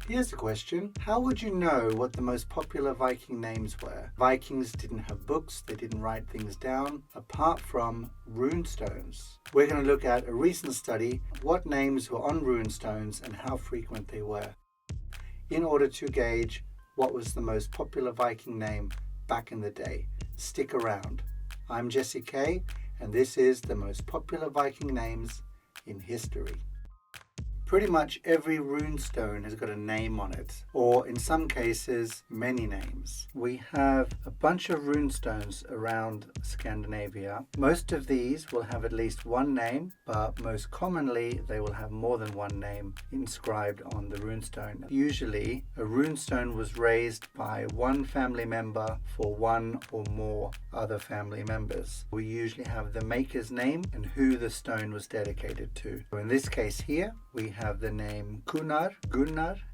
Here's a question. How would you know what the most popular Viking names were? Vikings didn't have books, they didn't write things down, apart from runestones. We're going to look at a recent study, what names were on runestones and how frequent they were, in order to gauge what was the most popular Viking name back in the day. Stick around. I'm Jesse Kay, and this is the most popular Viking names in history. Pretty much every runestone has got a name on it, or in some cases, many names. We have a bunch of runestones around Scandinavia. Most of these will have at least one name, but most commonly they will have more than one name inscribed on the runestone. Usually, a runestone was raised by one family member for one or more other family members. We usually have the maker's name and who the stone was dedicated to. So in this case here, we have the name Gunnar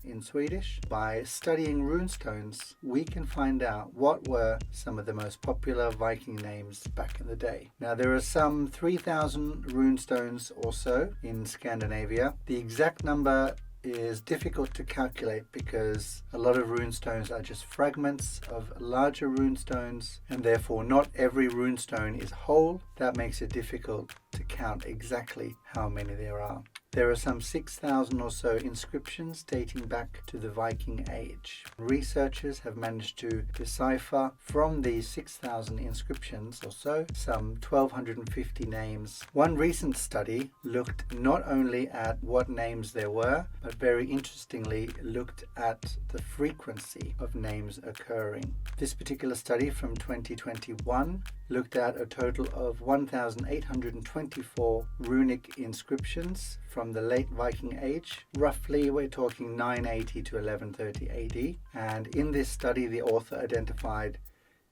in Swedish. By studying runestones, we can find out what were some of the most popular Viking names back in the day. Now there are some 3,000 runestones or so in Scandinavia. The exact number is difficult to calculate because a lot of runestones are just fragments of larger runestones, and therefore not every runestone is whole. That makes it difficult to count exactly how many there are. There are some 6,000 or so inscriptions dating back to the Viking Age. Researchers have managed to decipher from these 6,000 inscriptions or so some 1,250 names. One recent study looked not only at what names there were, but very interestingly looked at the frequency of names occurring. This particular study from 2021 looked at a total of 1,824 runic inscriptions from the late Viking Age. Roughly, we're talking 980 to 1130 AD. And in this study, the author identified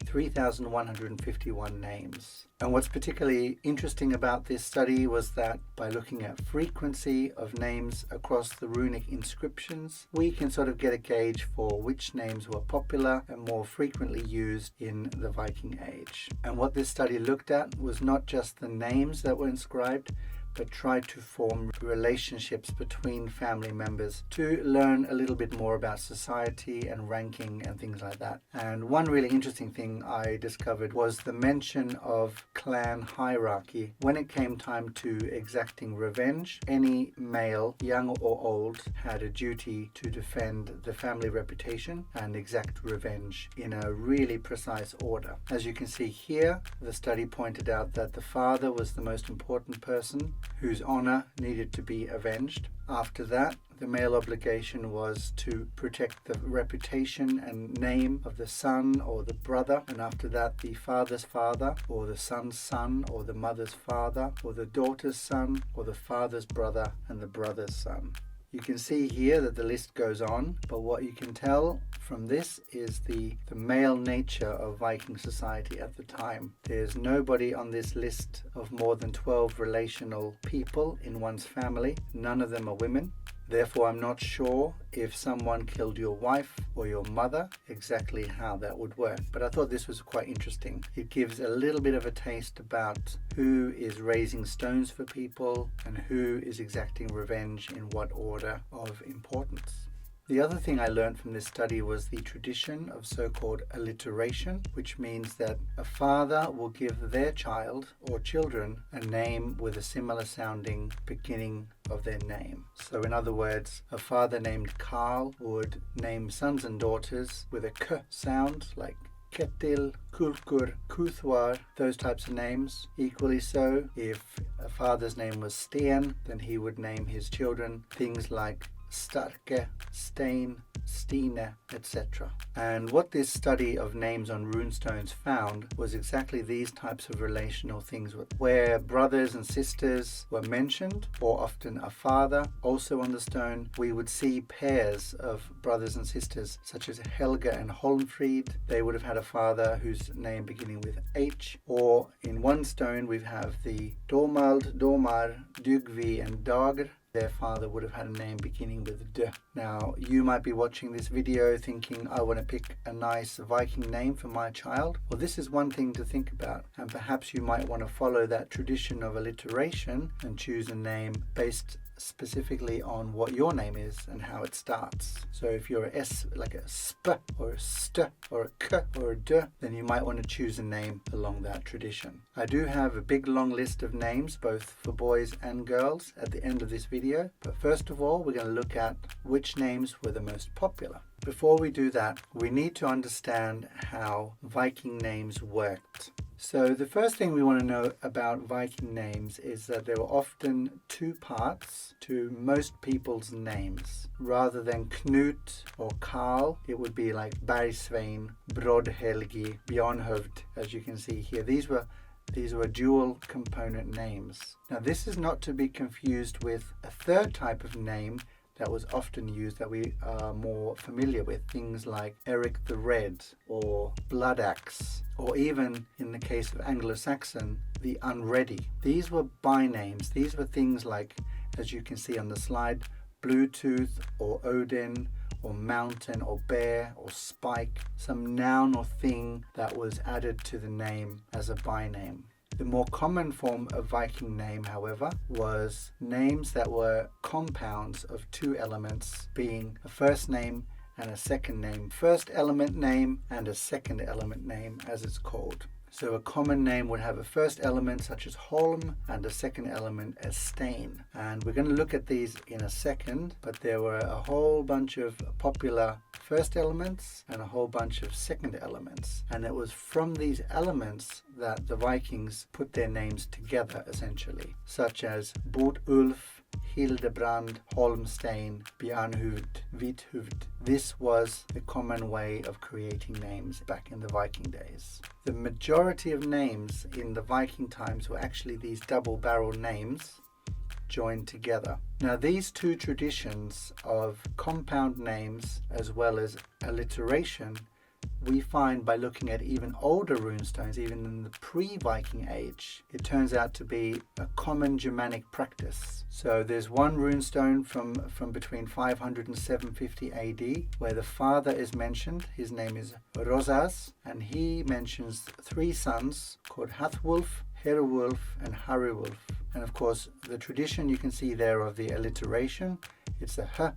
3,151 names. And what's particularly interesting about this study was that by looking at frequency of names across the runic inscriptions, we can sort of get a gauge for which names were popular and more frequently used in the Viking Age. And what this study looked at was not just the names that were inscribed, but tried to form relationships between family members to learn a little bit more about society and ranking and things like that. And one really interesting thing I discovered was the mention of clan hierarchy. When it came time to exacting revenge, any male, young or old, had a duty to defend the family reputation and exact revenge in a really precise order. As you can see here, the study pointed out that the father was the most important person whose honor needed to be avenged. After that, the male obligation was to protect the reputation and name of the son or the brother, and after that the father's father or the son's son or the mother's father or the daughter's son or the father's brother and the brother's son. You can see here that the list goes on, but what you can tell from this is the male nature of Viking society at the time. There's nobody on this list of more than 12 relational people in one's family. None of them are women. Therefore, I'm not sure if someone killed your wife or your mother, exactly how that would work. But I thought this was quite interesting. It gives a little bit of a taste about who is raising stones for people and who is exacting revenge in what order of importance. The other thing I learned from this study was the tradition of so-called alliteration, which means that a father will give their child or children a name with a similar sounding beginning of their name. So in other words, a father named Karl would name sons and daughters with a k sound, like Ketil, Kulkur, Kuthwar, those types of names. Equally so, if a father's name was Sten, then he would name his children things like Starke, Stein, Stine, etc. And what this study of names on runestones found was exactly these types of relational things, where brothers and sisters were mentioned, or often a father also on the stone. We would see pairs of brothers and sisters such as Helga and Holmfrid. They would have had a father whose name beginning with H, or in one stone we have the Dormald, Dormar, Dugvi and Dagr. Their father would have had a name beginning with D. Now, you might be watching this video thinking, I want to pick a nice Viking name for my child. Well, this is one thing to think about, and perhaps you might want to follow that tradition of alliteration and choose a name based specifically on what your name is and how it starts. So if you're a S, like a sp or a st or a k or a d, then you might want to choose a name along that tradition. I do have a big long list of names both for boys and girls at the end of this video, but first of all we're going to look at which names were the most popular. Before we do that, we need to understand how Viking names worked. So the first thing we want to know about Viking names is that there were often two parts to most people's names. Rather than Knut or Karl, it would be like Bergsvein, Brodhelgi, Bjarnhövd, as you can see here. These were dual component names. Now this is not to be confused with a third type of name that was often used that we are more familiar with, things like Eric the Red or Bloodaxe, or even in the case of Anglo-Saxon, the Unready. These were bynames. These were things like, as you can see on the slide, Bluetooth or Odin or Mountain or Bear or Spike, some noun or thing that was added to the name as a byname. The more common form of Viking name, however, was names that were compounds of two elements, being a first name and a second name. First element name and a second element name, as it's called. So a common name would have a first element such as Holm and a second element as Stein. And we're going to look at these in a second, but there were a whole bunch of popular first elements and a whole bunch of second elements. And it was from these elements that the Vikings put their names together, essentially, such as Botulf, Hildebrand, Holmstein, Bjarnhuvd, Vithuvd. This was the common way of creating names back in the Viking days. The majority of names in the Viking times were actually these double-barrel names joined together. Now these two traditions of compound names as well as alliteration we find by looking at even older runestones, even in the pre-Viking age. It turns out to be a common Germanic practice. So there's one runestone from between 500 and 750 AD where the father is mentioned. His name is Rosas, and he mentions three sons called Hathwulf, Herewulf and Hariwulf. And of course the tradition you can see there of the alliteration, it's a h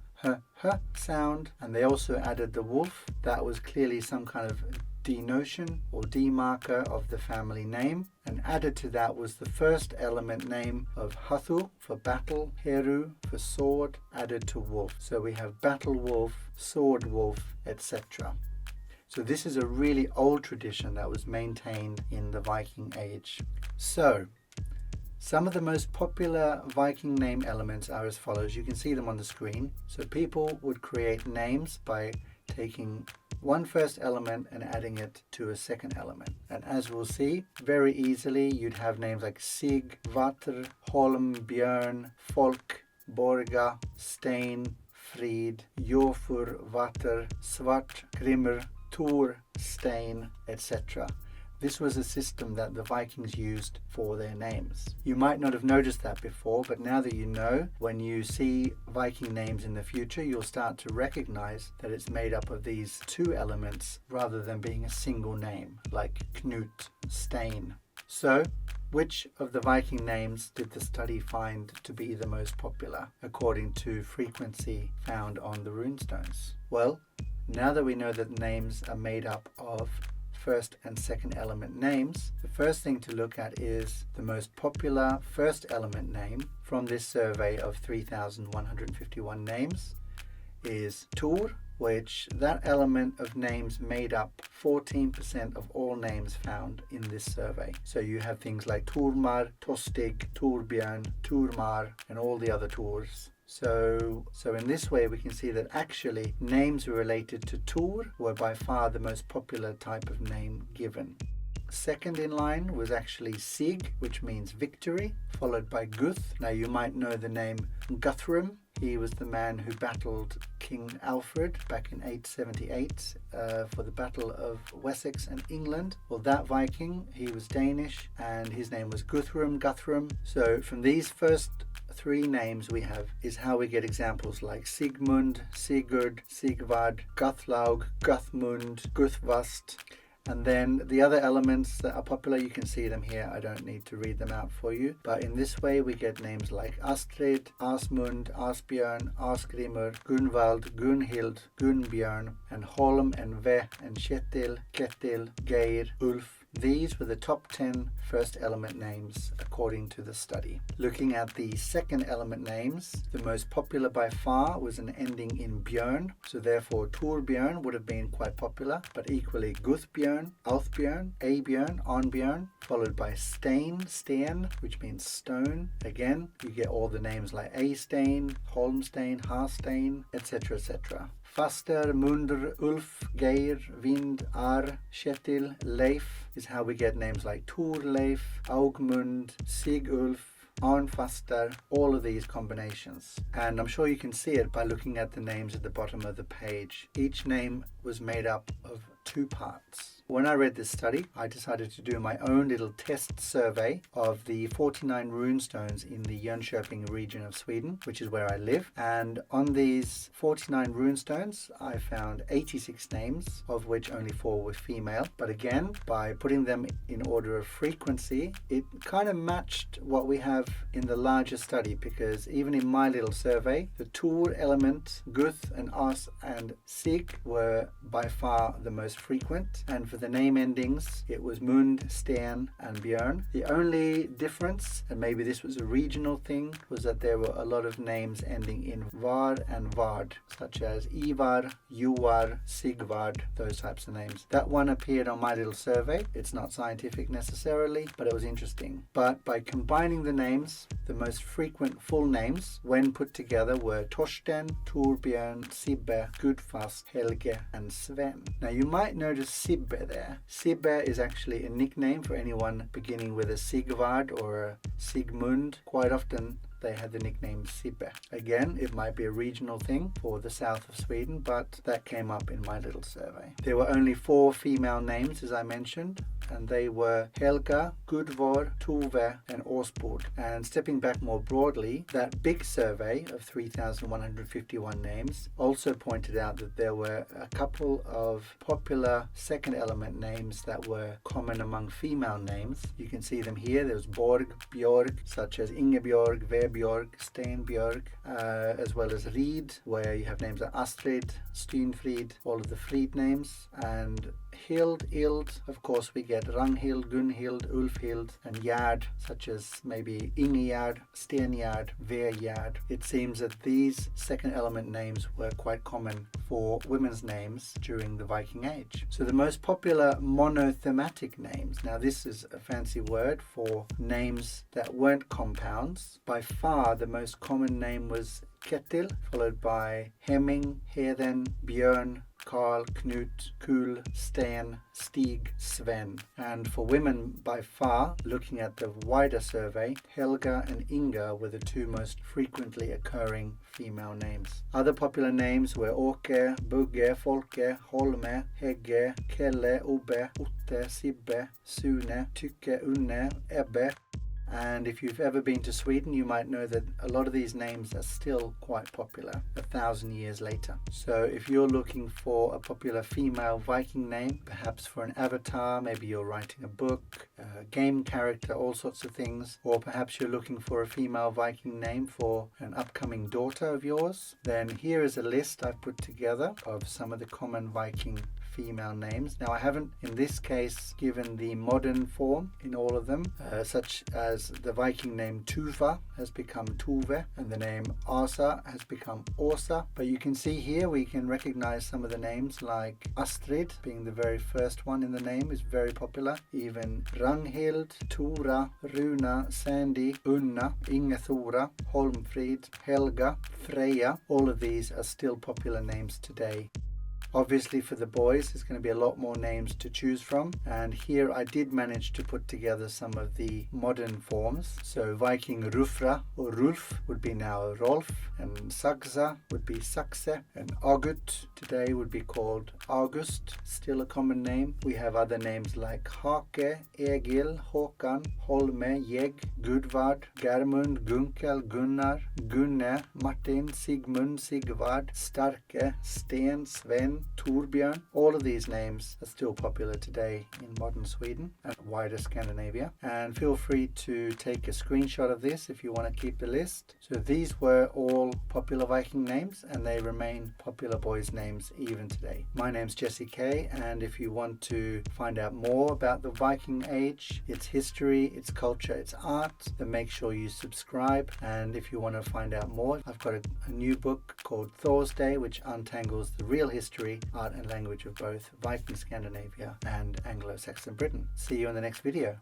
sound, and they also added the wolf. That was clearly some kind of denotion or demarker of the family name, and added to that was the first element name of Hathu for battle, Heru for sword, added to wolf. So we have battle wolf, sword wolf, etc. So this is a really old tradition that was maintained in the Viking age. So some of the most popular Viking name elements are as follows. You can see them on the screen. So people would create names by taking one first element and adding it to a second element. And as we'll see, very easily you'd have names like Sig, Vatr, Holm, Björn, Folk, Borga, Stein, Frid, Jofur, Vatr, Svart, Grimmer, Tor, Stein, etc. This was a system that the Vikings used for their names. You might not have noticed that before, but now that you know, when you see Viking names in the future, you'll start to recognize that it's made up of these two elements rather than being a single name, like Knut, Stein. So, which of the Viking names did the study find to be the most popular, according to frequency found on the runestones? Well, now that we know that names are made up of first and second element names, the first thing to look at is the most popular first element name from this survey of 3,151 names is Tor, which that element of names made up 14% of all names found in this survey. So you have things like Tormar, Tostig, Torbjörn, Tormar, and all the other Tors. So in this way we can see that actually names related to Tor were by far the most popular type of name given. Second in line was actually Sig, which means victory, followed by Guth. Now you might know the name Guthrum. He was the man who battled King Alfred back in 878 for the Battle of Wessex and England. Well, that Viking, he was Danish and his name was Guthrum. So from these first three names we have is how we get examples like Sigmund, Sigurd, Sigvard, Guthlaug, Guthmund, Guthvast. And then the other elements that are popular, you can see them here. I don't need to read them out for you. But in this way, we get names like Astrid, Asmund, Asbjörn, Asgrimur, Gunvald, Gunhild, Gunbjörn, and Holm, and Ve, and Kjetil, Ketil, Geir, Ulf. These were the top 10 first element names according to the study. Looking at the second element names, the most popular by far was an ending in Björn, so therefore Torbjörn would have been quite popular, but equally Guthbjörn, Althbjörn, Abjörn, Arnbjörn, followed by Sten, which means stone. Again, you get all the names like Eystein, Holmstein, Harstein, etc., etc. Faster, Mundr, Ulf, Geir, Vind, Ar, Kjetil, Leif is how we get names like Torleif, Augmund, Sigulf, Arnfaster, all of these combinations. And I'm sure you can see it by looking at the names at the bottom of the page. Each name was made up of 2 parts. When I read this study, I decided to do my own little test survey of the 49 runestones in the Jönköping region of Sweden, which is where I live. And on these 49 runestones, I found 86 names, of which only 4 were female. But again, by putting them in order of frequency, it kind of matched what we have in the larger study, because even in my little survey, the Tor element, Guth and As and Sig were by far the most frequent. And for the name endings, it was Mund, Sten, and Björn. The only difference, and maybe this was a regional thing, was that there were a lot of names ending in Var and Vard, such as Ivar, Joar, Sigvard, those types of names. That one appeared on my little survey. It's not scientific necessarily, but it was interesting. But by combining the names, the most frequent full names when put together were Torsten, Torbjörn, Sibbe, Gudfast, Helge, and Sven. Now you might notice Sibbe there. Sibbe is actually a nickname for anyone beginning with a Sigvard or a Sigmund. Quite often they had the nickname Sibbe. Again, it might be a regional thing for the south of Sweden, but that came up in my little survey. There were only 4 female names, as I mentioned, and they were Helga, Gudvor, Tove, and Åsbord. And stepping back more broadly, that big survey of 3,151 names also pointed out that there were a couple of popular second element names that were common among female names. You can see them here. There's Borg, Björg, such as Ingebjörg, Vebjörg, Stenbjörg, as well as Rid, where you have names like Astrid, Stynfrid, all of the Frid names, and Hild, Ild, of course we get Ragnhild, Gunhild, Ulfhild, and Gerd, such as maybe Ingegerd, Stengerd, Vergerd. It seems that these second element names were quite common for women's names during the Viking Age. So the most popular monothematic names, now this is a fancy word for names that weren't compounds. By far the most common name was Ketil, followed by Hemming, Heden, Björn, Karl, Knut, Kul, Sten, Stig, Sven. And for women, by far, looking at the wider survey, Helga and Inga were the 2 most frequently occurring female names. Other popular names were Åke, Bugge, Folke, Holme, Hegge, Kelle, Obbe, Otte, Sibbe, Sune, Tykke, Unne, Ebbe. And if you've ever been to Sweden, you might know that a lot of these names are still quite popular 1,000 years later. So if you're looking for a popular female Viking name, perhaps for an avatar, maybe you're writing a book, a game character, all sorts of things, or perhaps you're looking for a female Viking name for an upcoming daughter of yours, then here is a list I've put together of some of the common Viking female names. Now I haven't in this case given the modern form in all of them, such as the Viking name Tuva has become Tuve and the name Asa has become Åsa, but you can see here we can recognize some of the names like Astrid being the very first one in the name is very popular. Even Ragnhild, Tora, Runa, Sandy, Unna, Ingethora, Holmfrid, Helga, Freya, all of these are still popular names today. Obviously for the boys there's going to be a lot more names to choose from, and here I did manage to put together some of the modern forms. So Viking Rufra or Rulf would be now Rolf, and Sagsa would be Saxe, and Agut today would be called August, still a common name. We have other names like Hake, Egil, Håkan, Holme, Jeg, Gudvard, Germund, Gunkel, Gunnar, Gunne, Martin, Sigmund, Sigvard, Starke, Sten, Sven, Björn, Torbjörn. All of these names are still popular today in modern Sweden and wider Scandinavia. And feel free to take a screenshot of this if you want to keep the list. So these were all popular Viking names, and they remain popular boys' names even today. My name's Jesse Kay, and if you want to find out more about the Viking Age, its history, its culture, its art, then make sure you subscribe. And if you want to find out more, I've got a new book called Thor's Day, which untangles the real history, art and language of both Viking Scandinavia and Anglo-Saxon Britain. See you in the next video.